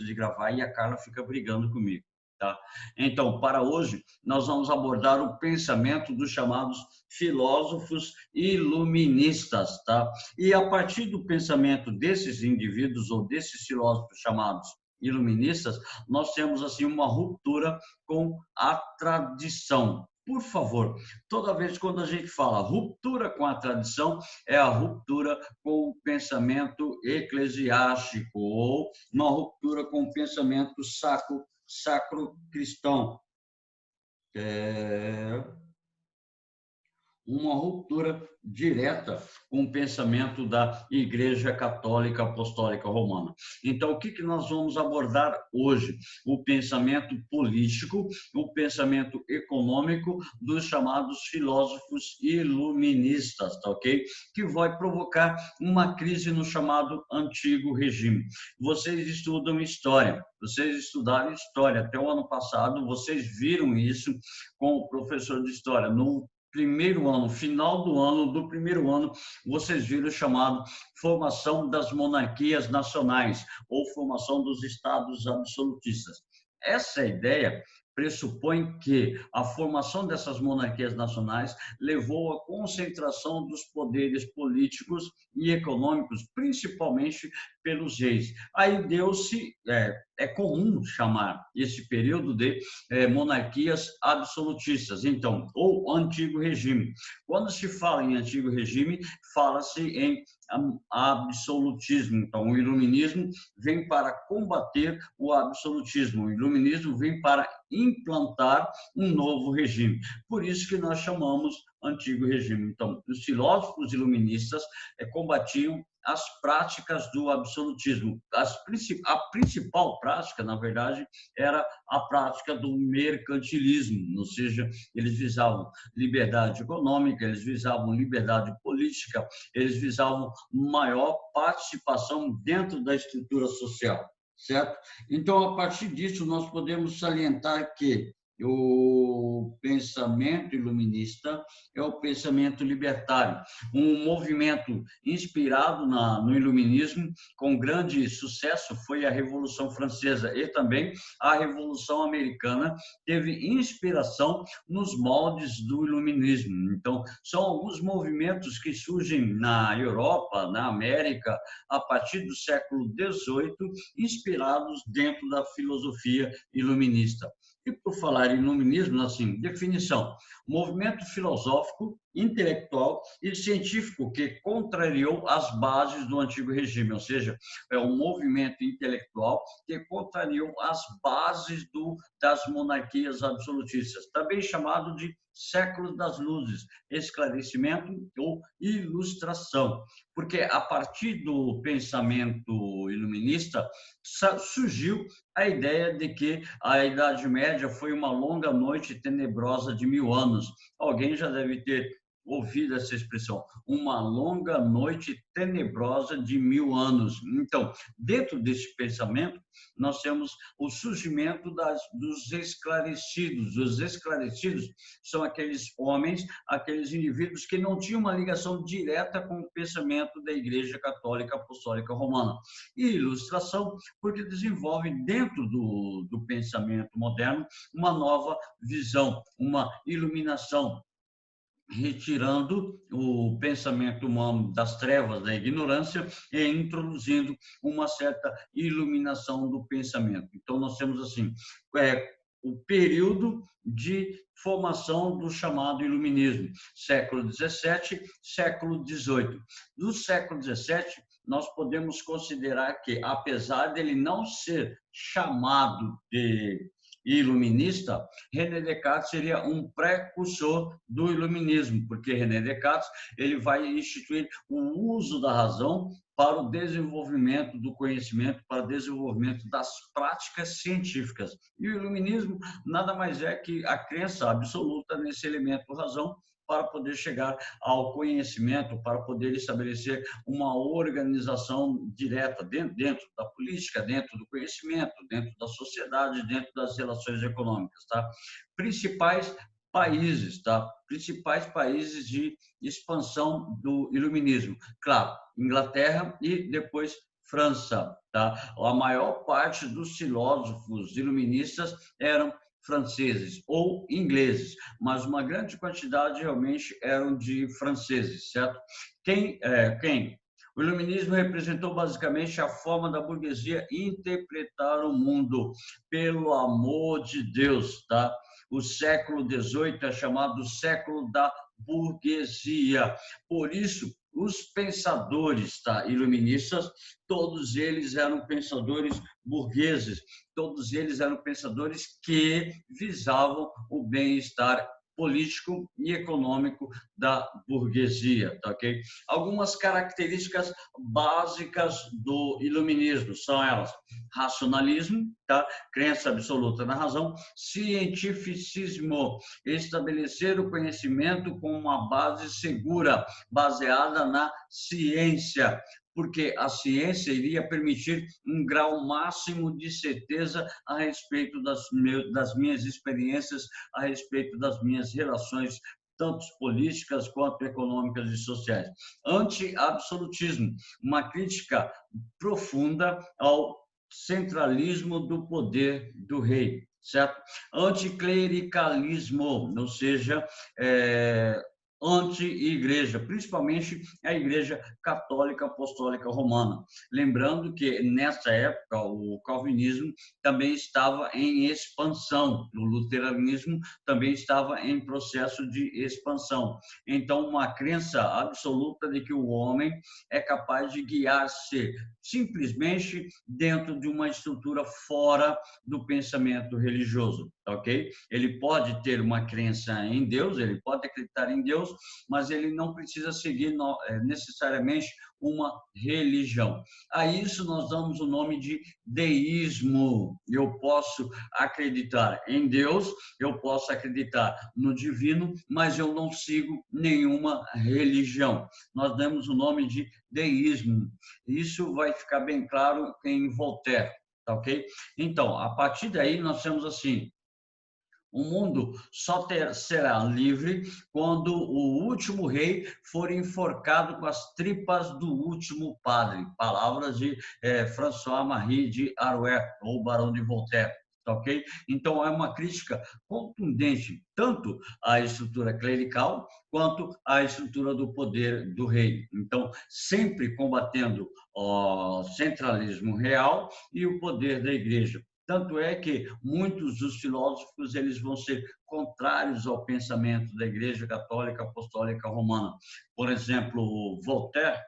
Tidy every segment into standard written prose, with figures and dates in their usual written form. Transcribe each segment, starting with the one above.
de gravar e a Carla fica brigando comigo. Tá? Então, para hoje, nós vamos abordar o pensamento dos chamados filósofos iluministas. Tá? E a partir do pensamento desses indivíduos ou desses filósofos chamados iluministas, nós temos assim uma ruptura com a tradição. Por favor, toda vez quando a gente fala ruptura com a tradição, é a ruptura com o pensamento eclesiástico ou uma ruptura com o pensamento sacro cristão. Uma ruptura direta com o pensamento da Igreja Católica Apostólica Romana. Então, o que nós vamos abordar hoje? O pensamento político, o pensamento econômico dos chamados filósofos iluministas, tá ok? Que vai provocar uma crise no chamado Antigo Regime. Vocês estudam história, vocês estudaram história até o ano passado, vocês viram isso com o professor de história. No primeiro ano, final do ano, do primeiro ano, vocês viram o chamado formação das monarquias nacionais ou formação dos estados absolutistas. Essa ideia pressupõe que a formação dessas monarquias nacionais levou à concentração dos poderes políticos e econômicos, principalmente pelos reis. Aí deu-se, é comum chamar esse período de monarquias absolutistas, então, ou antigo regime. Quando se fala em antigo regime, fala-se em absolutismo. Então, o iluminismo vem para combater o absolutismo, o iluminismo vem para implantar um novo regime. Por isso que nós chamamos antigo regime. Então, os filósofos iluministas combatiam as práticas do absolutismo. A principal prática, na verdade, era a prática do mercantilismo, ou seja, eles visavam liberdade econômica, eles visavam liberdade política, eles visavam maior participação dentro da estrutura social, certo? Então, a partir disso, nós podemos salientar que o pensamento iluminista é o pensamento libertário, um movimento inspirado no iluminismo, com grande sucesso, foi a Revolução Francesa e também a Revolução Americana, teve inspiração nos moldes do iluminismo. Então, são alguns movimentos que surgem na Europa, na América, a partir do século XVIII, inspirados dentro da filosofia iluminista. E por falar em iluminismo, assim, definição: movimento filosófico, intelectual e científico que contrariou as bases do antigo regime, ou seja, é um movimento intelectual que contrariou as bases das monarquias absolutistas, também chamado de século das luzes, esclarecimento ou ilustração, porque a partir do pensamento iluminista surgiu a ideia de que a Idade Média foi uma longa noite tenebrosa de 1000 anos. Alguém já deve ter ouvido essa expressão, uma longa noite tenebrosa de 1000 anos. Então, dentro desse pensamento, nós temos o surgimento dos esclarecidos. Os esclarecidos são aqueles homens, aqueles indivíduos que não tinham uma ligação direta com o pensamento da Igreja Católica Apostólica Romana. E ilustração, porque desenvolve dentro do pensamento moderno uma nova visão, uma iluminação, retirando o pensamento humano das trevas, da ignorância, e introduzindo uma certa iluminação do pensamento. Então, nós temos assim, o período de formação do chamado iluminismo, século XVII, século XVIII. Do século XVII, nós podemos considerar que, apesar dele não ser chamado de iluminista, René Descartes seria um precursor do iluminismo, porque René Descartes ele vai instituir o uso da razão para o desenvolvimento do conhecimento, para o desenvolvimento das práticas científicas. E o iluminismo nada mais é que a crença absoluta nesse elemento razão para poder chegar ao conhecimento, para poder estabelecer uma organização direta dentro da política, dentro do conhecimento, dentro da sociedade, dentro das relações econômicas, tá? Principais países, tá? Principais países de expansão do iluminismo. Claro, Inglaterra e depois França, tá? A maior parte dos filósofos iluministas eram franceses ou ingleses, mas uma grande quantidade realmente eram de franceses, certo? Quem? O iluminismo representou basicamente a forma da burguesia interpretar o mundo, pelo amor de Deus, tá? O século XVIII é chamado século da burguesia. Por isso, os pensadores, tá, iluministas, todos eles eram pensadores burgueses, todos eles eram pensadores que visavam o bem-estar político e econômico da burguesia, tá ok? Algumas características básicas do iluminismo são elas: racionalismo, tá? Crença absoluta na razão; cientificismo, estabelecer o conhecimento com uma base segura, baseada na ciência, porque a ciência iria permitir um grau máximo de certeza a respeito das minhas experiências, a respeito das minhas relações, tanto políticas quanto econômicas e sociais. Anti-absolutismo, uma crítica profunda ao centralismo do poder do rei, certo? Anticlericalismo, ou seja, anti-igreja, principalmente a Igreja Católica Apostólica Romana. Lembrando que, nessa época, o calvinismo também estava em expansão, o luteranismo também estava em processo de expansão. Então, uma crença absoluta de que o homem é capaz de guiar-se simplesmente dentro de uma estrutura fora do pensamento religioso, ok? Ele pode ter uma crença em Deus, ele pode acreditar em Deus, mas ele não precisa seguir necessariamente uma religião. A isso nós damos o nome de deísmo. Eu posso acreditar em Deus, eu posso acreditar no divino, mas eu não sigo nenhuma religião. Nós damos o nome de deísmo. Isso vai ficar bem claro em Voltaire, tá ok? Então, a partir daí nós temos assim: o mundo só será livre quando o último rei for enforcado com as tripas do último padre. Palavras de François-Marie de Arouet, ou Barão de Voltaire. Ok? Então, é uma crítica contundente tanto à estrutura clerical quanto à estrutura do poder do rei. Então, sempre combatendo o centralismo real e o poder da igreja. Tanto é que muitos dos filósofos eles vão ser contrários ao pensamento da Igreja Católica Apostólica Romana. Por exemplo, Voltaire,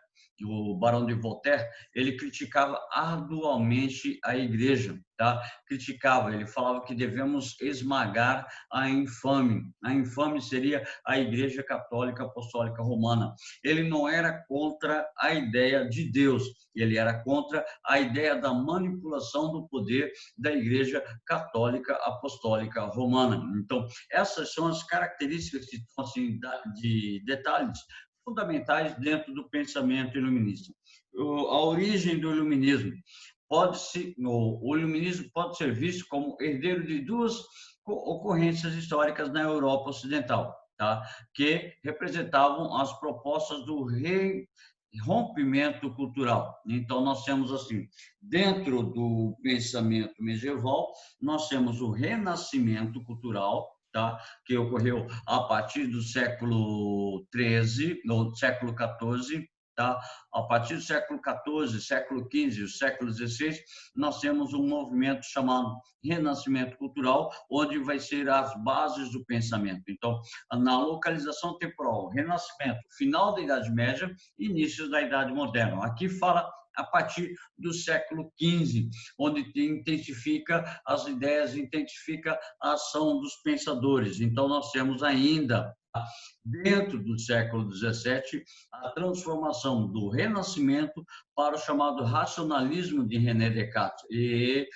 o Barão de Voltaire, ele criticava arduamente a Igreja, tá? Criticava, ele falava que devemos esmagar a infame. A infame seria a Igreja Católica Apostólica Romana. Ele não era contra a ideia de Deus, ele era contra a ideia da manipulação do poder da Igreja Católica Apostólica Romana. Então, essas são as características que estão assim, de detalhes fundamentais dentro do pensamento iluminista. A origem do iluminismo o iluminismo pode ser visto como herdeiro de duas ocorrências históricas na Europa Ocidental, tá? Que representavam as propostas do rompimento cultural. Então, nós temos assim, dentro do pensamento medieval, nós temos o renascimento cultural, tá? Que ocorreu a partir do século XIII, ou século XIV, tá? A partir do século XIV, século XV, o século XVI, nós temos um movimento chamado Renascimento Cultural, onde vai ser as bases do pensamento. Então, na localização temporal, Renascimento, final da Idade Média, início da Idade Moderna. Aqui fala a partir do século XV, onde intensifica as ideias, intensifica a ação dos pensadores. Então, nós temos ainda, dentro do século XVII, a transformação do Renascimento para o chamado racionalismo de René Descartes. E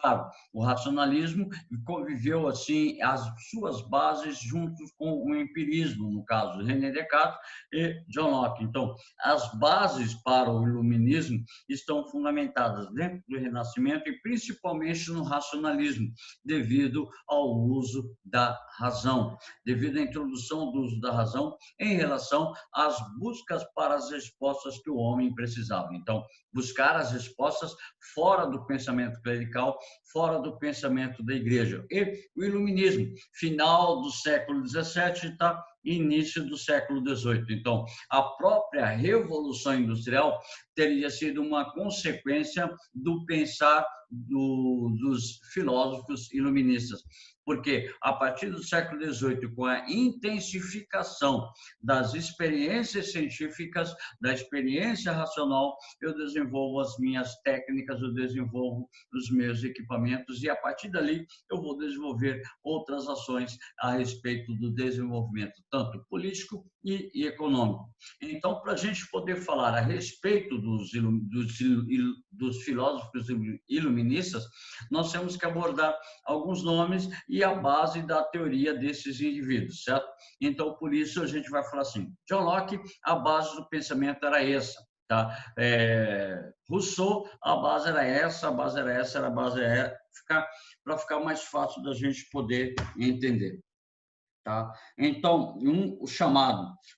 Claro, o racionalismo conviveu assim as suas bases juntos com o empirismo, no caso René Descartes e John Locke. Então, as bases para o iluminismo estão fundamentadas dentro do Renascimento e principalmente no racionalismo, devido ao uso da razão, devido à introdução do uso da razão em relação às buscas para as respostas que o homem precisava. Então, buscar as respostas fora do pensamento clerical, fora do pensamento da igreja. E o iluminismo, final do século XVII, tá? Início do século XVIII. Então, a própria Revolução Industrial teria sido uma consequência do pensar dos filósofos iluministas, porque a partir do século XVIII, com a intensificação das experiências científicas, da experiência racional, eu desenvolvo as minhas técnicas, eu desenvolvo os meus equipamentos e a partir dali eu vou desenvolver outras ações a respeito do desenvolvimento tanto político e econômico. Então, para a gente poder falar a respeito dos filósofos iluministas, nós temos que abordar alguns nomes e a base da teoria desses indivíduos, certo? Então, por isso, a gente vai falar assim, John Locke, a base do pensamento era essa, tá? Rousseau, a base era essa, a base era essa, a base era para ficar mais fácil da gente poder entender. Tá? Então,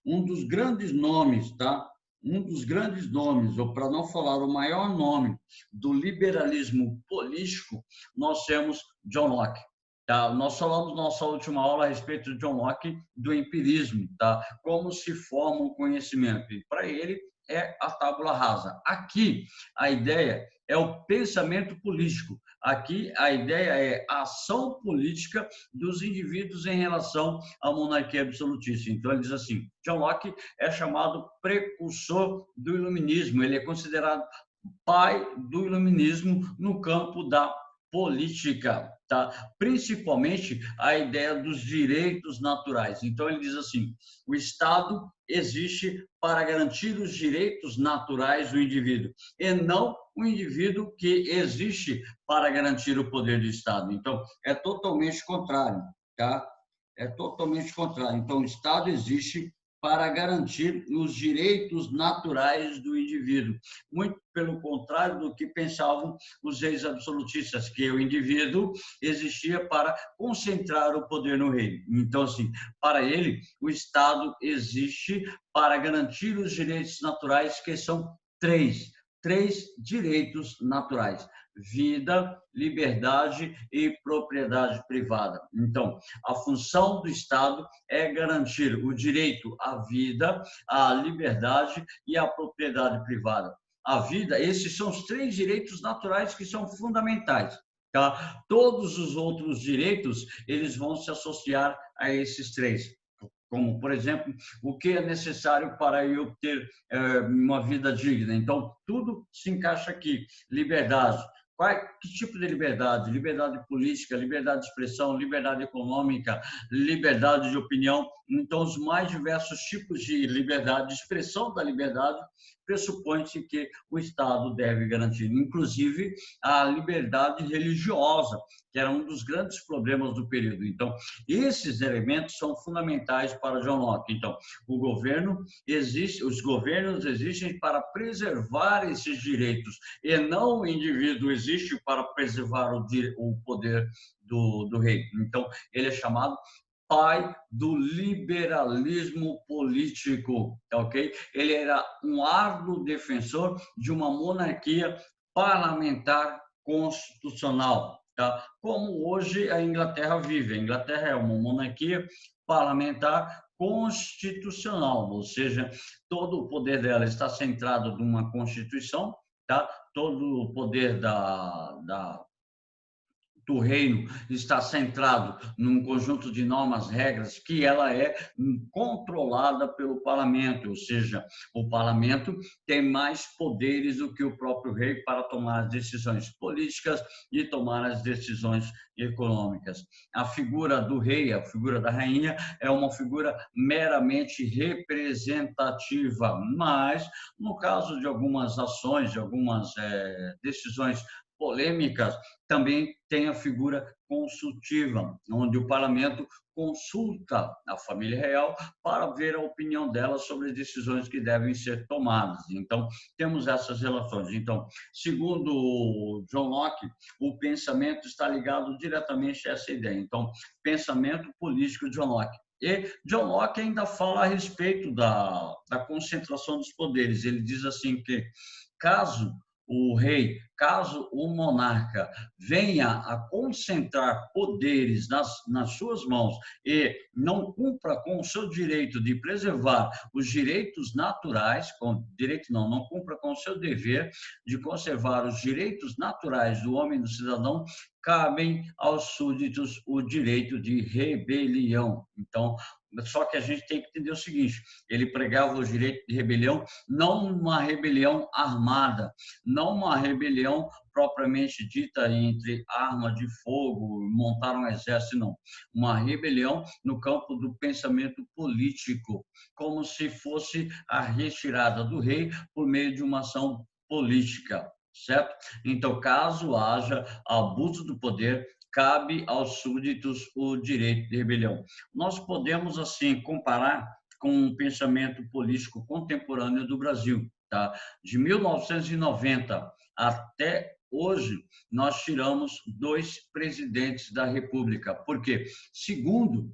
um dos grandes nomes, tá? Um dos grandes nomes, ou para não falar o maior nome do liberalismo político, nós temos John Locke. Tá? Nós falamos na nossa última aula a respeito de John Locke, do empirismo, tá? Como se forma o conhecimento. E para ele é a tábula rasa. Aqui, a ideia é o pensamento político. Aqui, a ideia é a ação política dos indivíduos em relação à monarquia absolutista. Então, ele diz assim, John Locke é chamado precursor do iluminismo, ele é considerado pai do iluminismo no campo da política, tá? Principalmente a ideia dos direitos naturais. Então, ele diz assim, o Estado existe para garantir os direitos naturais do indivíduo, e não o indivíduo que existe para garantir o poder do Estado. Então, é totalmente contrário, tá? É totalmente contrário. Então, o Estado existe para garantir os direitos naturais do indivíduo. Muito pelo contrário do que pensavam os reis absolutistas, que o indivíduo existia para concentrar o poder no rei. Então, assim, para ele, o Estado existe para garantir os direitos naturais, que são três direitos naturais: vida, liberdade e propriedade privada. Então, a função do Estado é garantir o direito à vida, à liberdade e à propriedade privada. A vida, esses são os três direitos naturais que são fundamentais. Tá? Todos os outros direitos, eles vão se associar a esses três. Como, por exemplo, o que é necessário para eu ter uma vida digna. Então, tudo se encaixa aqui. Liberdade. Que tipo de liberdade? Liberdade política, liberdade de expressão, liberdade econômica, liberdade de opinião. Então, os mais diversos tipos de liberdade, de expressão da liberdade, pressupõe-se que o Estado deve garantir, inclusive a liberdade religiosa, que era um dos grandes problemas do período. Então, esses elementos são fundamentais para John Locke. Então, os governos existem para preservar esses direitos, e não o indivíduo existe para preservar o poder do rei. Então, ele é chamado pai do liberalismo político, ok? Ele era um árduo defensor de uma monarquia parlamentar constitucional, tá? Como hoje a Inglaterra vive. A Inglaterra é uma monarquia parlamentar constitucional, ou seja, todo o poder dela está centrado numa Constituição, tá? Todo o poder do reino está centrado num conjunto de normas, regras, que ela é controlada pelo parlamento, ou seja, o parlamento tem mais poderes do que o próprio rei para tomar as decisões políticas e tomar as decisões econômicas. A figura do rei, a figura da rainha, é uma figura meramente representativa, mas, no caso de algumas ações, de algumas decisões polêmicas, também tem a figura consultiva, onde o parlamento consulta a família real para ver a opinião dela sobre as decisões que devem ser tomadas. Então, temos essas relações. Então, segundo John Locke, o pensamento está ligado diretamente a essa ideia. Então, pensamento político de John Locke. E John Locke ainda fala a respeito da concentração dos poderes. Ele diz assim que caso o rei, caso o monarca venha a concentrar poderes nas suas mãos e não cumpra com o seu direito de preservar os direitos naturais, não cumpra com o seu dever de conservar os direitos naturais do homem e do cidadão, cabem aos súditos o direito de rebelião. Então, só que a gente tem que entender o seguinte, ele pregava o direito de rebelião, não uma rebelião armada, não uma rebelião propriamente dita entre arma de fogo, montar um exército, não. Uma rebelião no campo do pensamento político, como se fosse a retirada do rei por meio de uma ação política, certo? Então, caso haja abuso do poder, cabe aos súditos o direito de rebelião. Nós podemos, assim, comparar com o pensamento político contemporâneo do Brasil. Tá? De 1990 até hoje, nós tiramos 2 presidentes da República. Por quê? Segundo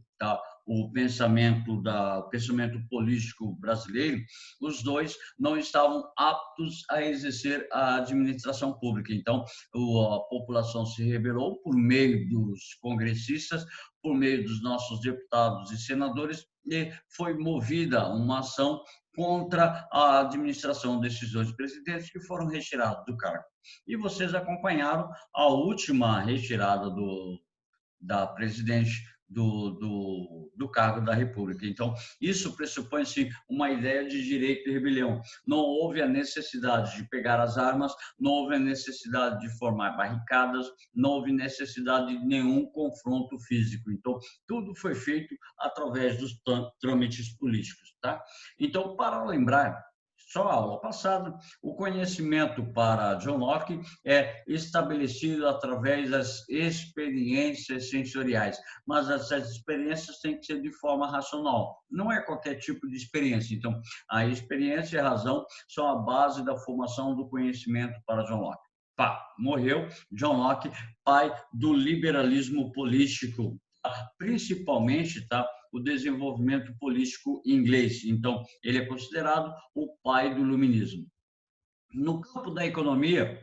o pensamento político brasileiro, os 2 não estavam aptos a exercer a administração pública. Então, a população se rebelou por meio dos congressistas, por meio dos nossos deputados e senadores, e foi movida uma ação contra a administração desses 2 presidentes que foram retirados do cargo. E vocês acompanharam a última retirada da presidente do cargo da República. Então, isso pressupõe-se uma ideia de direito de rebelião. Não houve a necessidade de pegar as armas, não houve a necessidade de formar barricadas, não houve necessidade de nenhum confronto físico. Então, tudo foi feito através dos trâmites políticos. Tá? Então, para lembrar, só a aula passada, o conhecimento para John Locke é estabelecido através das experiências sensoriais, mas essas experiências têm que ser de forma racional, não é qualquer tipo de experiência. Então, a experiência e a razão são a base da formação do conhecimento para John Locke. Morreu John Locke, pai do liberalismo político, principalmente, o desenvolvimento político inglês. Então, ele é considerado o pai do iluminismo. No campo da economia,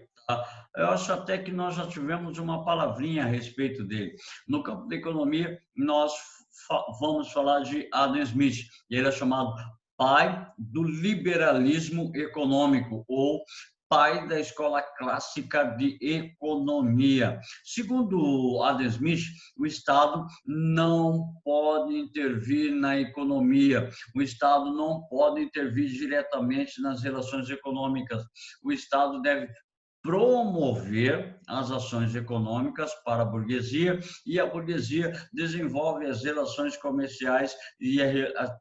eu acho até que nós já tivemos uma palavrinha a respeito dele. No campo da economia, nós vamos falar de Adam Smith. Ele é chamado pai do liberalismo econômico, ou pai da escola clássica de economia. Segundo Adam Smith, o Estado não pode intervir na economia, o Estado não pode intervir diretamente nas relações econômicas, o Estado deve promover as ações econômicas para a burguesia, e a burguesia desenvolve as relações comerciais e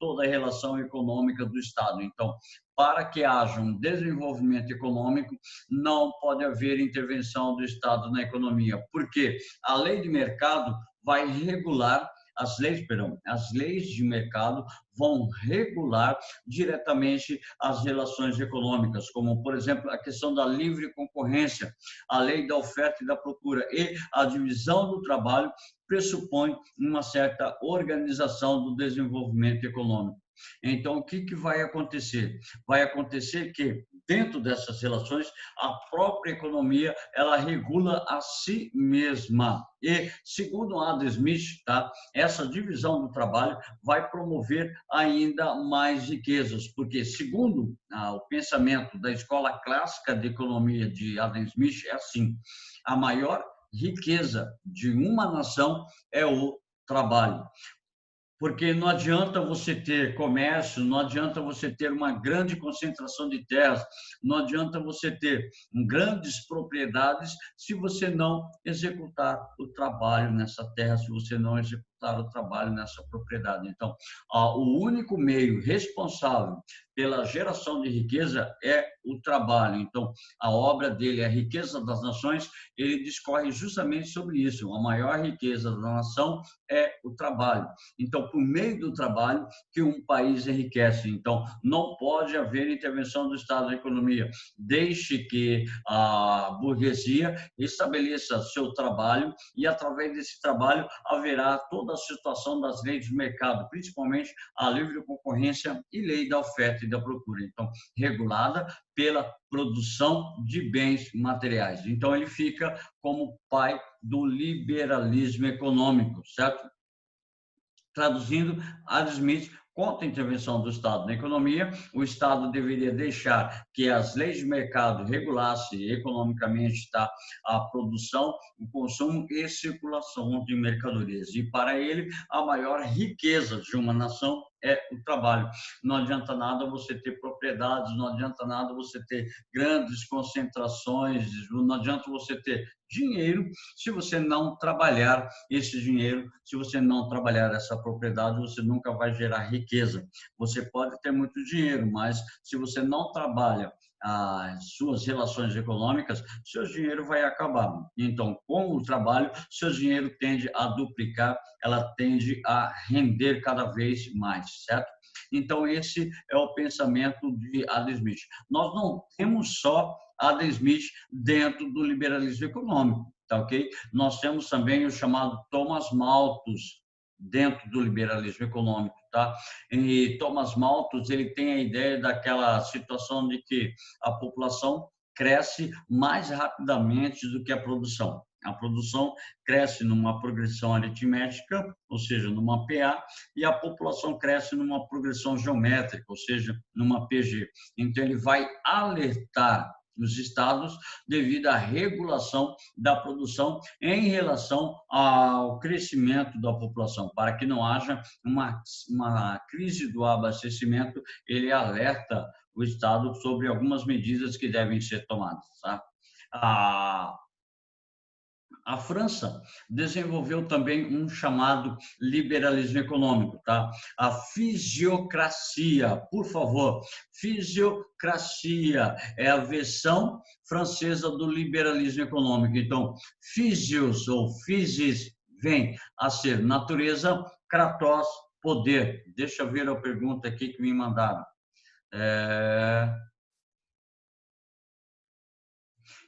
toda a relação econômica do Estado. Então, para que haja um desenvolvimento econômico, não pode haver intervenção do Estado na economia, porque a lei de mercado vai regular as leis de mercado vão regular diretamente as relações econômicas, como, por exemplo, a questão da livre concorrência, a lei da oferta e da procura, e a divisão do trabalho pressupõe uma certa organização do desenvolvimento econômico. Então, o que vai acontecer? Vai acontecer que, dentro dessas relações, a própria economia ela regula a si mesma. E, segundo Adam Smith, essa divisão do trabalho vai promover ainda mais riquezas, porque, segundo o pensamento da escola clássica de economia de Adam Smith, é assim: a maior riqueza de uma nação é o trabalho. Porque não adianta você ter comércio, não adianta você ter uma grande concentração de terras, não adianta você ter grandes propriedades se você não executar o trabalho nessa terra, se você não executar executar o trabalho nessa propriedade. Então, o único meio responsável pela geração de riqueza é o trabalho. Então, a obra dele, A Riqueza das Nações, ele discorre justamente sobre isso. A maior riqueza da nação é o trabalho. Então, por meio do trabalho que um país enriquece. Então, não pode haver intervenção do Estado na economia. Deixe que a burguesia estabeleça seu trabalho e, através desse trabalho, haverá toda a situação das leis de mercado, principalmente a livre concorrência e lei da oferta e da procura. Então, regulada pela produção de bens materiais. Então, ele fica como pai do liberalismo econômico, certo? Traduzindo, Adam Smith, contra a intervenção do Estado na economia, o Estado deveria deixar que as leis de mercado regulassem economicamente a produção, o consumo e circulação de mercadorias. E, para ele, a maior riqueza de uma nação é o trabalho. Não adianta nada você ter propriedades, não adianta nada você ter grandes concentrações, não adianta você ter dinheiro se você não trabalhar esse dinheiro, se você não trabalhar essa propriedade, você nunca vai gerar riqueza. Você pode ter muito dinheiro, mas se você não trabalha as suas relações econômicas, seu dinheiro vai acabar. Então, com o trabalho, seu dinheiro tende a duplicar, ela tende a render cada vez mais, certo? Então, esse é o pensamento de Adam Smith. Nós não temos só Adam Smith dentro do liberalismo econômico, tá ok? Nós temos também o chamado Thomas Malthus dentro do liberalismo econômico, tá? E Thomas Malthus, ele tem a ideia daquela situação de que a população cresce mais rapidamente do que a produção. A produção cresce numa progressão aritmética, ou seja, numa PA, e a população cresce numa progressão geométrica, ou seja, numa PG. Então, ele vai alertar os estados devido à regulação da produção em relação ao crescimento da população, para que não haja uma crise do abastecimento. Ele alerta o estado sobre algumas medidas que devem ser tomadas, tá? A França desenvolveu também um chamado liberalismo econômico, tá? A fisiocracia, por favor, fisiocracia é a versão francesa do liberalismo econômico. Então, fisios ou physis vem a ser natureza, kratos, poder. Deixa eu ver a pergunta aqui que me mandaram.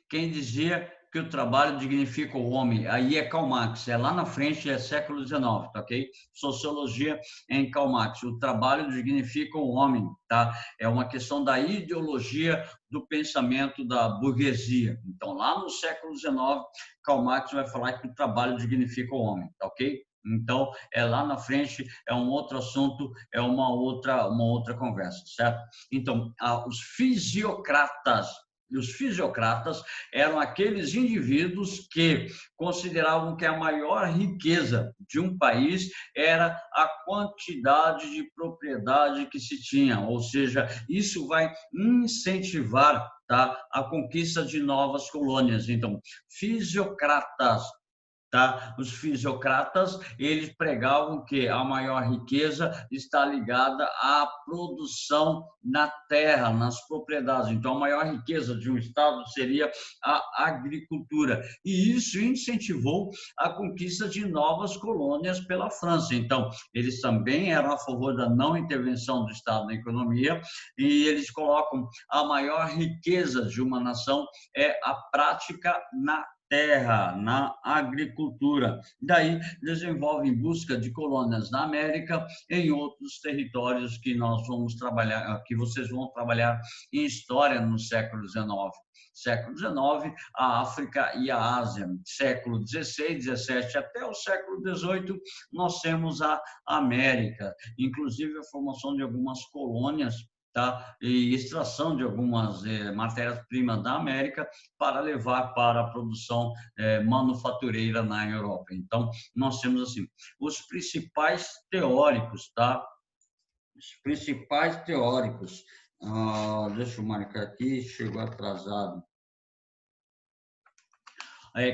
Quem dizia que o trabalho dignifica o homem? Aí é Karl Marx, é lá na frente, é século XIX, tá ok? Sociologia em Karl Marx. O trabalho dignifica o homem, tá? É uma questão da ideologia do pensamento da burguesia. Então, lá no século XIX, Karl Marx vai falar que o trabalho dignifica o homem, tá ok? Então, é lá na frente, é um outro assunto, é uma outra conversa, certo? Então, os fisiocratas, e os fisiocratas eram aqueles indivíduos que consideravam que a maior riqueza de um país era a quantidade de propriedade que se tinha, ou seja, isso vai incentivar, tá, a conquista de novas colônias. Então, fisiocratas, tá? Os fisiocratas, eles pregavam que a maior riqueza está ligada à produção na terra, nas propriedades. Então, a maior riqueza de um estado seria a agricultura. E isso incentivou a conquista de novas colônias pela França. Então, eles também eram a favor da não intervenção do Estado na economia e eles colocam a maior riqueza de uma nação é a prática na terra, na agricultura. Daí desenvolve em busca de colônias na América, em outros territórios que nós vamos trabalhar, que vocês vão trabalhar em história no século XIX. Século XIX, a África e a Ásia. Século XVI, XVII até o século XVIII, nós temos a América, inclusive a formação de algumas colônias, tá? E extração de algumas matérias-primas da América para levar para a produção manufatureira na Europa. Então, nós temos assim os principais teóricos, tá? Os principais teóricos. Deixa eu marcar aqui, chegou atrasado.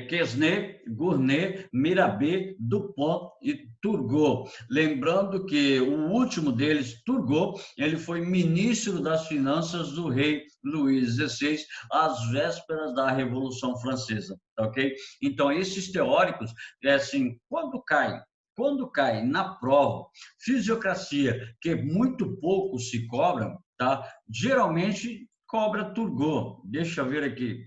Quesnay, Gournay, Mirabeau, Dupont e Turgot. Lembrando que o último deles, Turgot, ele foi ministro das Finanças do rei Luís XVI, às vésperas da Revolução Francesa, ok? Então, esses teóricos, assim, quando cai na prova, fisiocracia, que muito pouco se cobra, tá? Geralmente cobra Turgot. Deixa eu ver aqui.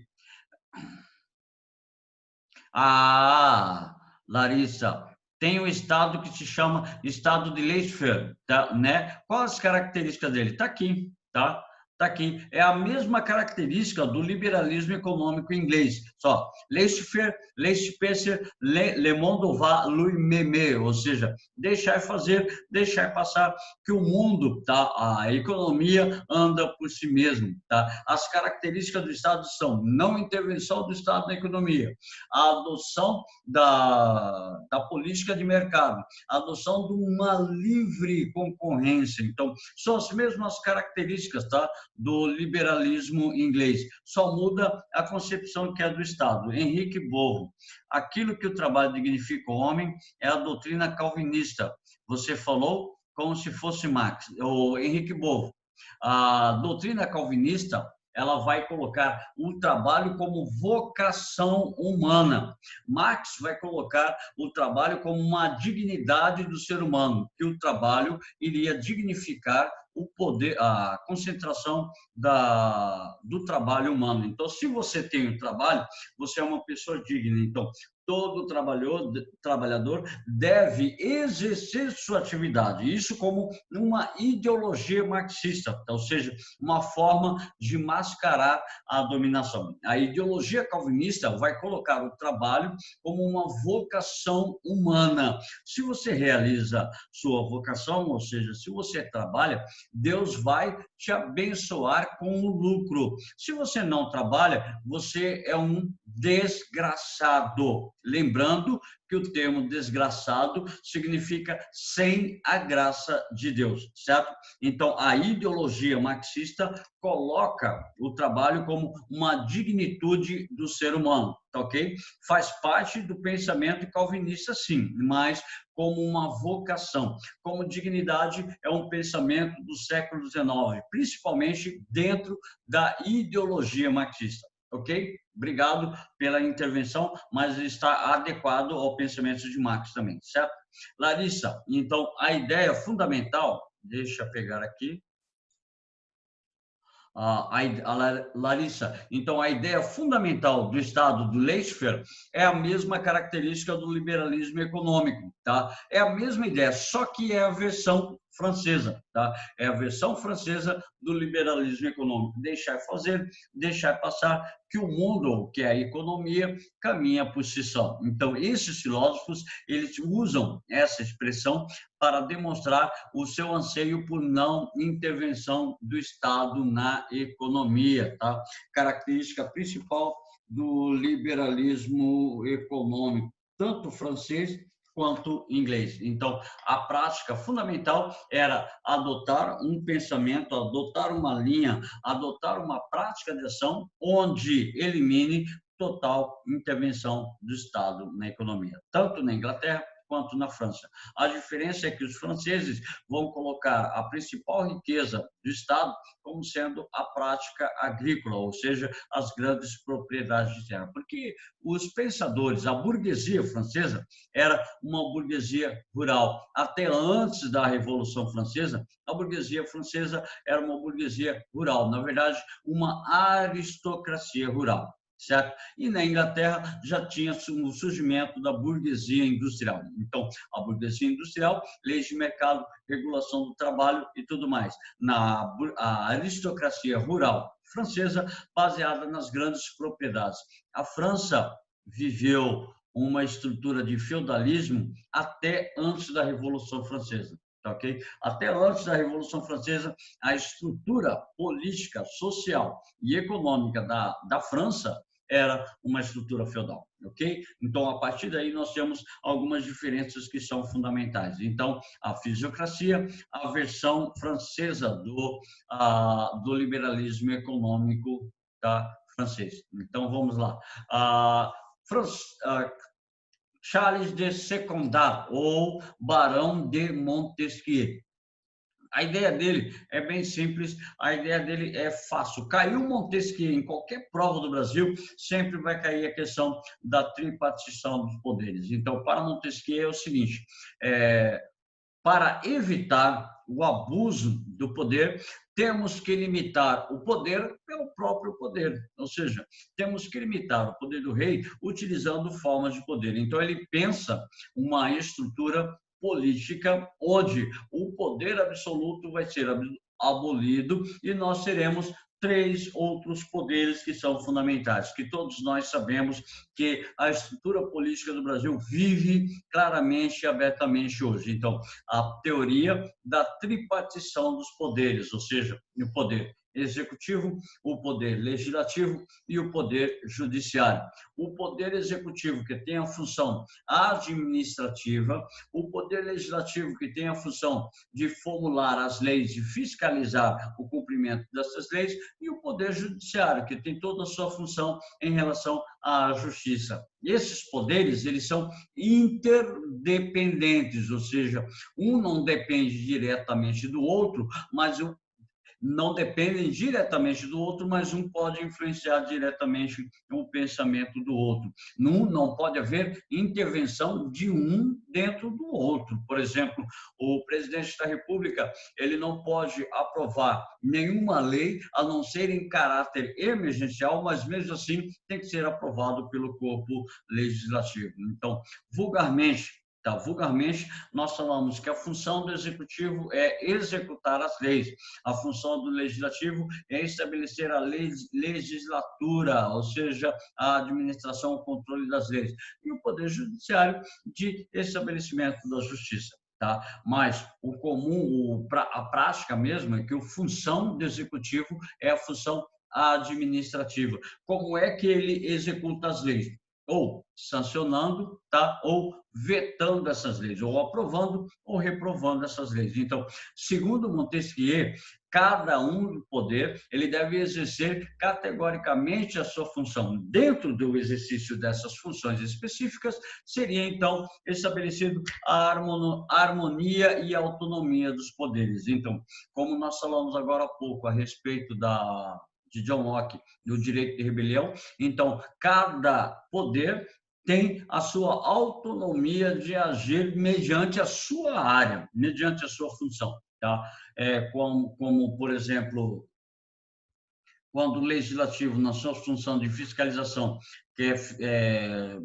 Ah, Larissa, tem um estado que se chama estado de Laissez-faire, tá, né? Quais as características dele? Tá aqui, tá? Tá aqui. É a mesma característica do liberalismo econômico inglês. Só, laissez-faire, laissez-passer, le monde va lui-même, ou seja, deixar fazer, deixar passar, que o mundo, tá? A economia anda por si mesmo, tá? As características do Estado são não intervenção do Estado na economia, a adoção da política de mercado, a adoção de uma livre concorrência. Então, são as mesmas características, tá, do liberalismo inglês. Só muda a concepção que é do Estado. Henrique Bovo, aquilo que o trabalho dignifica o homem é a doutrina calvinista. Você falou como se fosse Marx. O Henrique Bovo, a doutrina calvinista, ela vai colocar o trabalho como vocação humana. Marx vai colocar o trabalho como uma dignidade do ser humano, que o trabalho iria dignificar o poder, a concentração do trabalho humano. Então, se você tem um trabalho, você é uma pessoa digna. Então, todo trabalhador deve exercer sua atividade. Isso como uma ideologia marxista, ou seja, uma forma de mascarar a dominação. A ideologia calvinista vai colocar o trabalho como uma vocação humana. Se você realiza sua vocação, ou seja, se você trabalha, Deus vai te abençoar com o lucro. Se você não trabalha, você é um desgraçado. Lembrando que o termo desgraçado significa sem a graça de Deus, certo? Então, a ideologia marxista coloca o trabalho como uma dignitude do ser humano, tá ok? Faz parte do pensamento calvinista, sim, mas como uma vocação. Como dignidade é um pensamento do século XIX, principalmente dentro da ideologia marxista, ok? Obrigado pela intervenção, mas está adequado ao pensamento de Marx também, certo? Larissa, então, a ideia fundamental, deixa eu pegar aqui, Larissa, então a ideia fundamental do Estado do laissez-faire é a mesma característica do liberalismo econômico, tá? É a mesma ideia, só que é a versão francesa, tá? É a versão francesa do liberalismo econômico, deixar fazer, deixar passar, que o mundo, que é a economia, caminha por si só. Então, esses filósofos, eles usam essa expressão para demonstrar o seu anseio por não intervenção do Estado na economia, tá? Característica principal do liberalismo econômico, tanto francês quanto inglês. Então, a prática fundamental era adotar um pensamento, adotar uma linha, adotar uma prática de ação onde elimine total intervenção do Estado na economia, tanto na Inglaterra quanto na França. A diferença é que os franceses vão colocar a principal riqueza do Estado como sendo a prática agrícola, ou seja, as grandes propriedades de terra. Porque os pensadores, a burguesia francesa era uma burguesia rural. Até antes da Revolução Francesa, a burguesia francesa era uma burguesia rural, na verdade, uma aristocracia rural, certo? E na Inglaterra já tinha o surgimento da burguesia industrial. Então, a burguesia industrial, leis de mercado, regulação do trabalho e tudo mais. A aristocracia rural francesa, baseada nas grandes propriedades. A França viveu uma estrutura de feudalismo até antes da Revolução Francesa. Okay? Até antes da Revolução Francesa, a estrutura política, social e econômica da França era uma estrutura feudal, ok? Então, a partir daí, nós temos algumas diferenças que são fundamentais. Então, a fisiocracia, a versão francesa do liberalismo econômico, tá, francês. Então, vamos lá. Charles de Secondat, ou Barão de Montesquieu. A ideia dele é bem simples, a ideia dele é fácil. Caiu Montesquieu em qualquer prova do Brasil, sempre vai cair a questão da tripartição dos poderes. Então, para Montesquieu é o seguinte, para evitar o abuso do poder, temos que limitar o poder pelo próprio poder, ou seja, temos que limitar o poder do rei utilizando formas de poder. Então, ele pensa uma estrutura política onde o poder absoluto vai ser abolido e nós teremos três outros poderes que são fundamentais, que todos nós sabemos que a estrutura política do Brasil vive claramente e abertamente hoje. Então, a teoria da tripartição dos poderes, ou seja, o poder executivo, o poder legislativo e o poder judiciário. O poder executivo, que tem a função administrativa, o poder legislativo, que tem a função de formular as leis e fiscalizar o cumprimento dessas leis, e o poder judiciário, que tem toda a sua função em relação à justiça. Esses poderes, eles são interdependentes, ou seja, um não depende diretamente do outro, mas não dependem diretamente do outro, mas um pode influenciar diretamente o pensamento do outro. Não pode haver intervenção de um dentro do outro. Por exemplo, o presidente da República, ele não pode aprovar nenhuma lei, a não ser em caráter emergencial, mas mesmo assim tem que ser aprovado pelo corpo legislativo. Então, vulgarmente, nós falamos que a função do executivo é executar as leis, a função do legislativo é estabelecer a legislatura, ou seja, a administração, o controle das leis, e o poder judiciário de estabelecimento da justiça. Tá? Mas o comum, a prática mesmo é que a função do executivo é a função administrativa. Como é que ele executa as leis? Ou sancionando, tá? Ou vetando essas leis, ou aprovando ou reprovando essas leis. Então, segundo Montesquieu, cada um do poder, ele deve exercer categoricamente a sua função. Dentro do exercício dessas funções específicas, seria então estabelecido a harmonia e a autonomia dos poderes. Então, como nós falamos agora há pouco a respeito de John Locke, do direito de rebelião, então, cada poder tem a sua autonomia de agir mediante a sua área, mediante a sua função. Tá? Como, por exemplo, quando o legislativo, na sua função de fiscalização, quer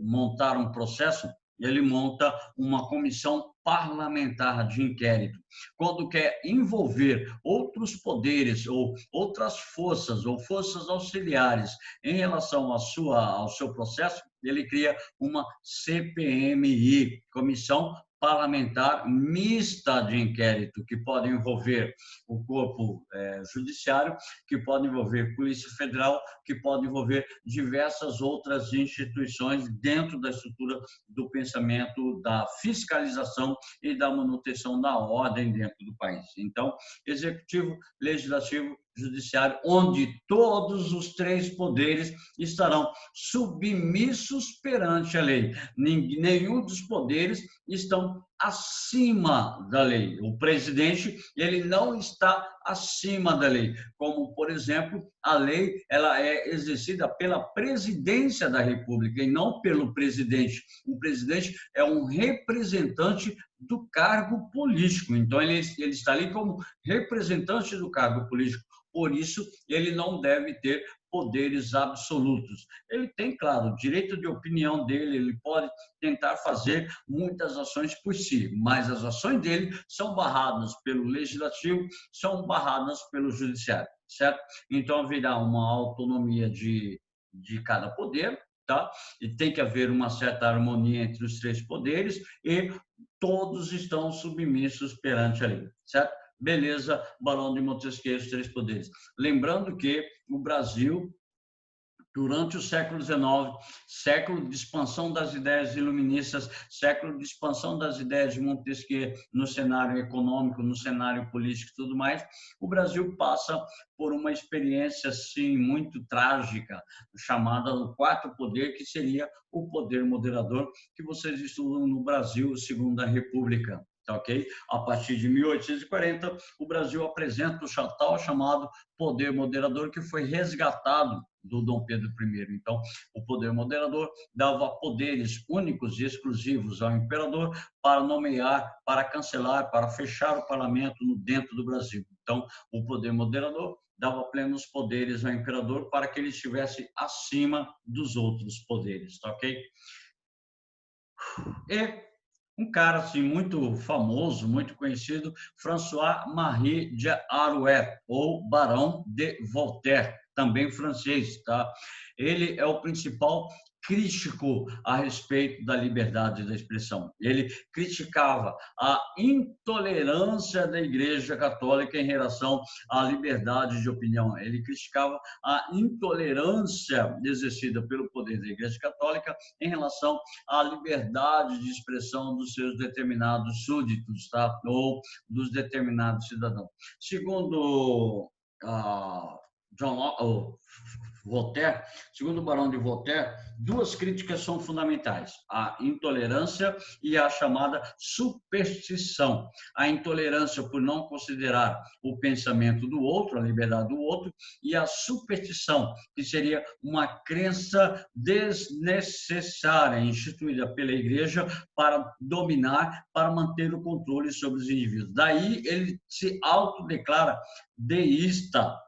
montar um processo, ele monta uma comissão parlamentar de inquérito. Quando quer envolver outros poderes ou outras forças ou forças auxiliares em relação ao seu processo, ele cria uma CPMI, Comissão Parlamentar Mista de Inquérito, que pode envolver o corpo judiciário, que pode envolver Polícia Federal, que pode envolver diversas outras instituições dentro da estrutura do pensamento da fiscalização e da manutenção da ordem dentro do país. Então, executivo, legislativo, judiciário, onde todos os três poderes estarão submissos perante a lei. Nenhum dos poderes estão acima da lei. O presidente, ele não está acima da lei, como, por exemplo, a lei ela é exercida pela presidência da República e não pelo presidente. O presidente é um representante do cargo político, então ele está ali como representante do cargo político. Por isso, ele não deve ter poderes absolutos. Ele tem, claro, o direito de opinião dele, ele pode tentar fazer muitas ações por si, mas as ações dele são barradas pelo legislativo, são barradas pelo judiciário, certo? Então, haverá uma autonomia de cada poder, tá? E tem que haver uma certa harmonia entre os três poderes e todos estão submissos perante a lei, certo? Beleza, Barão de Montesquieu, os três poderes. Lembrando que o Brasil Durante o século XIX, século de expansão das ideias iluministas, século de expansão das ideias de Montesquieu no cenário econômico, no cenário político e tudo mais, o Brasil passa por uma experiência, assim, muito trágica, chamada o quarto poder, que seria o poder moderador, que vocês estudam no Brasil, Segunda República. Tá, ok? A partir de 1840, o Brasil apresenta o tal chamado poder moderador, que foi resgatado do Dom Pedro I. Então, o poder moderador dava poderes únicos e exclusivos ao imperador para nomear, para cancelar, para fechar o parlamento dentro do Brasil. Então, o poder moderador dava plenos poderes ao imperador para que ele estivesse acima dos outros poderes, tá, ok? E um cara assim muito famoso, muito conhecido, François-Marie de Arouet, ou Barão de Voltaire, também francês, tá? Ele é o principal crítico a respeito da liberdade da expressão. Ele criticava a intolerância da Igreja Católica em relação à liberdade de opinião. Ele criticava a intolerância exercida pelo poder da Igreja Católica em relação à liberdade de expressão dos seus determinados súditos, tá? Ou dos determinados cidadãos. Segundo Voltaire, segundo o Barão de Voltaire, duas críticas são fundamentais: a intolerância e a chamada superstição. A intolerância por não considerar o pensamento do outro, a liberdade do outro, e a superstição, que seria uma crença desnecessária, instituída pela Igreja para dominar, para manter o controle sobre os indivíduos. Daí ele se autodeclara deísta.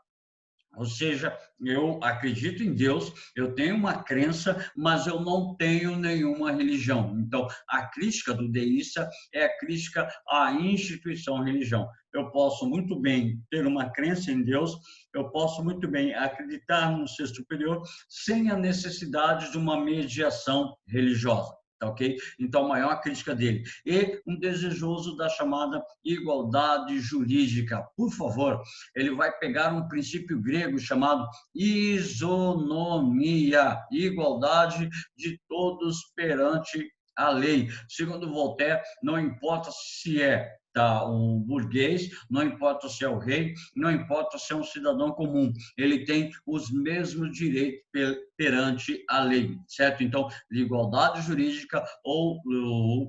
Ou seja, eu acredito em Deus, eu tenho uma crença, mas eu não tenho nenhuma religião. Então, a crítica do deísta é a crítica à instituição religião. Eu posso muito bem ter uma crença em Deus, eu posso muito bem acreditar no ser superior, sem a necessidade de uma mediação religiosa. Tá, ok? Então, a maior crítica dele. E um desejoso da chamada igualdade jurídica. Por favor, ele vai pegar um princípio grego chamado isonomia, igualdade de todos perante a lei. Segundo Voltaire, não importa se é um burguês, não importa se é o rei, não importa se é um cidadão comum, ele tem os mesmos direitos perante a lei, certo? Então, igualdade jurídica ou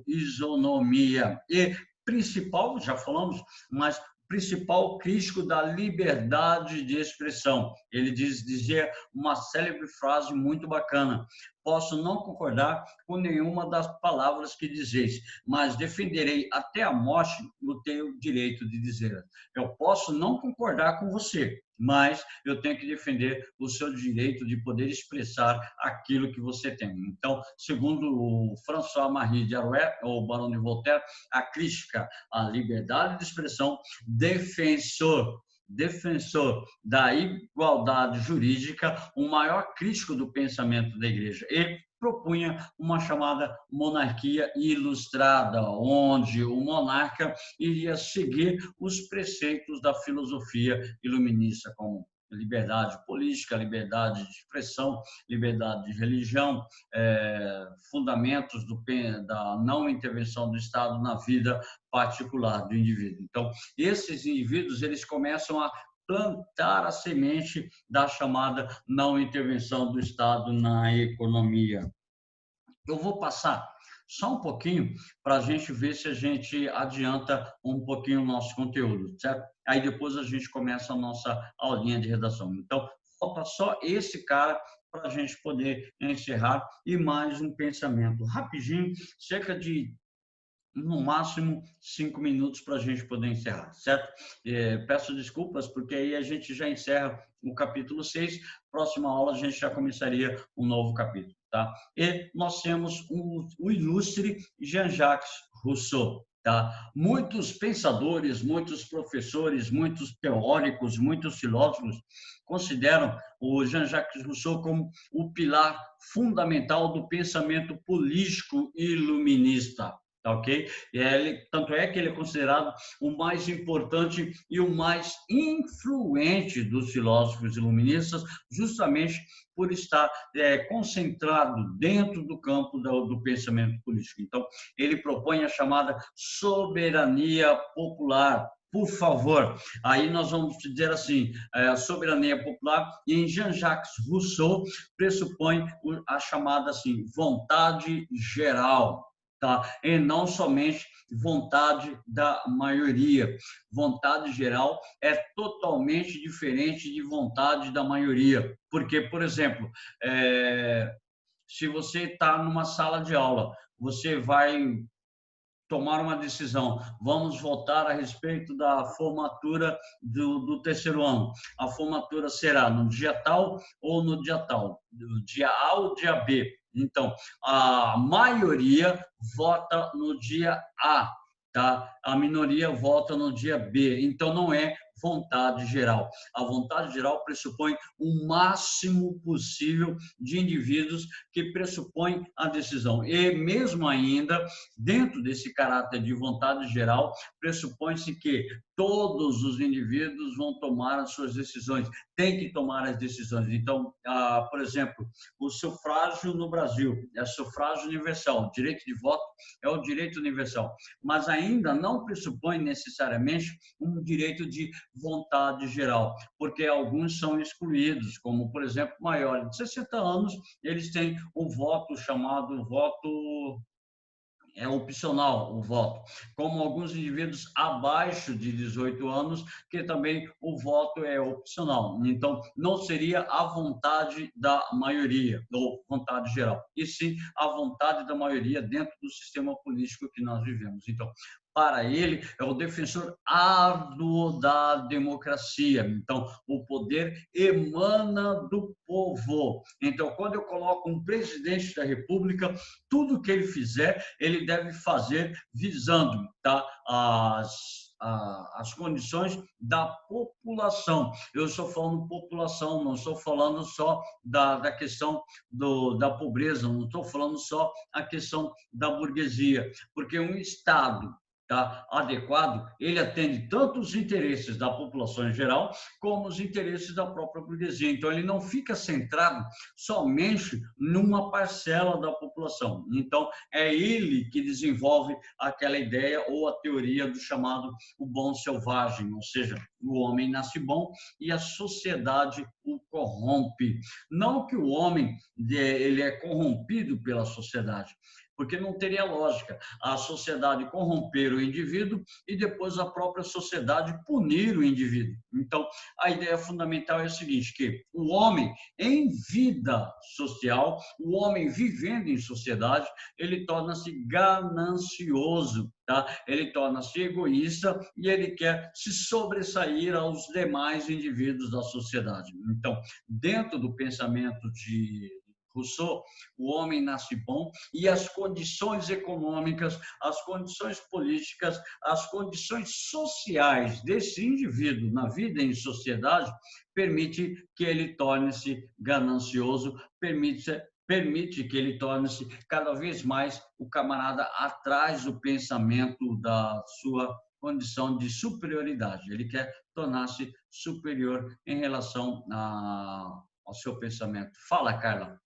isonomia. E principal, já falamos, mas principal crítico da liberdade de expressão. Ele dizia uma célebre frase muito bacana: posso não concordar com nenhuma das palavras que dizeis, mas defenderei até a morte o teu direito de dizer. Eu posso não concordar com você, mas eu tenho que defender o seu direito de poder expressar aquilo que você tem. Então, segundo o François-Marie de Arouet, ou Barão de Voltaire, a crítica à liberdade de expressão, defensor da igualdade jurídica, o maior crítico do pensamento da Igreja, e propunha uma chamada monarquia ilustrada, onde o monarca iria seguir os preceitos da filosofia iluminista, como liberdade política, liberdade de expressão, liberdade de religião, fundamentos da não intervenção do Estado na vida particular do indivíduo. Então, esses indivíduos, eles começam a plantar a semente da chamada não intervenção do Estado na economia. Eu vou passar só um pouquinho para a gente ver se a gente adianta um pouquinho o nosso conteúdo, certo? Aí depois a gente começa a nossa aulinha de redação. Então, falta só esse cara para a gente poder encerrar, e mais um pensamento rapidinho, cerca de no máximo 5 minutos para a gente poder encerrar, certo? Peço desculpas, porque aí a gente já encerra o capítulo 6, próxima aula a gente já começaria um novo capítulo, tá? E nós temos o ilustre Jean-Jacques Rousseau, tá? Muitos pensadores, muitos professores, muitos teóricos, muitos filósofos consideram o Jean-Jacques Rousseau como o pilar fundamental do pensamento político iluminista. tá ok? E ele, tanto é que ele é considerado o mais importante e o mais influente dos filósofos iluministas, justamente por estar concentrado dentro do campo do pensamento político. Então, ele propõe a chamada soberania popular. Por favor, aí nós vamos dizer assim, a soberania popular, em Jean-Jacques Rousseau, pressupõe a chamada assim, vontade geral, tá? E não somente vontade da maioria. Vontade geral é totalmente diferente de vontade da maioria. Porque, por exemplo, se você está numa sala de aula, você vai tomar uma decisão. Vamos votar a respeito da formatura do terceiro ano. A formatura será no dia tal ou no dia tal, do dia A ou dia B. Então, a maioria vota no dia A, tá? A minoria vota no dia B. Então, não é vontade geral. A vontade geral pressupõe o máximo possível de indivíduos que pressupõem a decisão. E mesmo ainda, dentro desse caráter de vontade geral, pressupõe-se que todos os indivíduos vão tomar as suas decisões, têm que tomar as decisões. Então, por exemplo, o sufrágio no Brasil é sufrágio universal, o direito de voto é o direito universal, mas ainda não pressupõe necessariamente um direito de vontade geral, porque alguns são excluídos, como, por exemplo, maiores de 60 anos, eles têm o voto chamado voto opcional o voto, como alguns indivíduos abaixo de 18 anos, que também o voto é opcional. Então, não seria a vontade da maioria, ou vontade geral, e sim a vontade da maioria dentro do sistema político que nós vivemos. Então, para ele, é o defensor árduo da democracia. Então, o poder emana do povo. Então, quando eu coloco um presidente da República, tudo que ele fizer, ele deve fazer visando, tá, as condições da população. Eu estou falando população, não estou falando só da questão da pobreza, não estou falando só a questão da burguesia, porque um Estado, tá, adequado, ele atende tanto os interesses da população em geral, como os interesses da própria burguesia. Então, ele não fica centrado somente numa parcela da população. Então, é ele que desenvolve aquela ideia ou a teoria do chamado o bom selvagem, ou seja, o homem nasce bom e a sociedade o corrompe. Não que o homem ele é corrompido pela sociedade, porque não teria lógica a sociedade corromper o indivíduo e depois a própria sociedade punir o indivíduo. Então, a ideia fundamental é a seguinte, que o homem em vida social, o homem vivendo em sociedade, ele torna-se ganancioso, tá? Ele torna-se egoísta e ele quer se sobressair aos demais indivíduos da sociedade. Então, dentro do pensamento de Rousseau, o homem nasce bom e as condições econômicas, as condições políticas, as condições sociais desse indivíduo na vida em sociedade permite que ele torne-se ganancioso, permite que ele torne-se cada vez mais o camarada atrás do pensamento da sua condição de superioridade. Ele quer tornar-se superior em relação ao seu pensamento. Fala, Carla.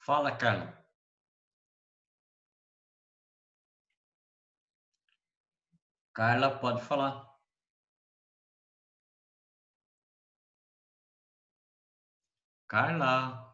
Fala, Carla. Carla, pode falar. Carla.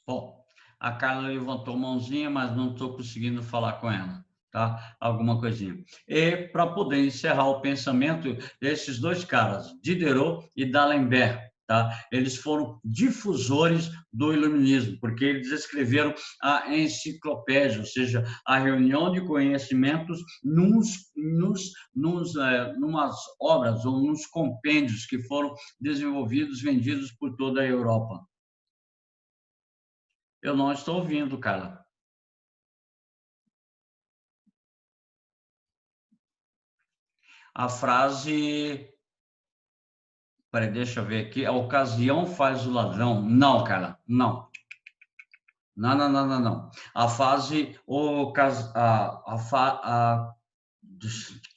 Bom, a Carla levantou a mãozinha, mas não estou conseguindo falar com ela, tá? Alguma coisinha. E para poder encerrar o pensamento, esses dois caras, Diderot e D'Alembert, tá? Eles foram difusores do iluminismo, porque eles escreveram a enciclopédia, ou seja, a reunião de conhecimentos numas obras ou nos compêndios que foram desenvolvidos, vendidos por toda a Europa. Eu não estou ouvindo, cara. A frase. Peraí, deixa eu ver aqui. A ocasião faz o ladrão. Não, cara, não. Não, não, não, não, não. A fase,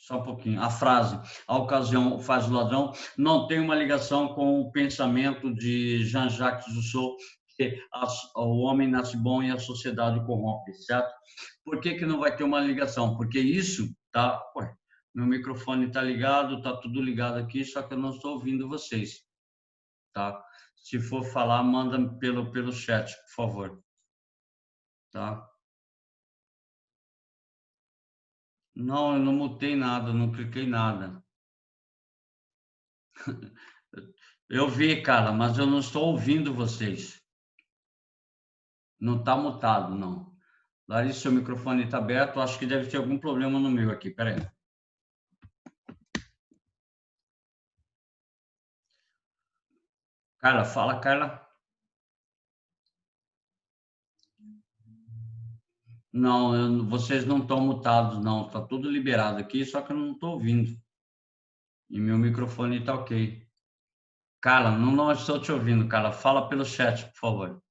só um pouquinho. A frase, a ocasião faz o ladrão, não tem uma ligação com o pensamento de Jean-Jacques Rousseau, que o homem nasce bom e a sociedade corrompe, certo? Por que que não vai ter uma ligação? Porque isso, tá? Ué, meu microfone está ligado, está tudo ligado aqui, só que eu não estou ouvindo vocês, tá? Se for falar, manda pelo chat, por favor, tá? Não, eu não mutei nada, não cliquei nada. Eu vi, cara, mas eu não estou ouvindo vocês. Não está mutado, não. Larissa, seu microfone está aberto. Acho que deve ter algum problema no meu aqui. Peraí. Carla, fala, Carla. Não, vocês não estão mutados, não. Está tudo liberado aqui, só que eu não estou ouvindo. E meu microfone está ok. Carla, não estou te ouvindo, Carla. Fala pelo chat, por favor.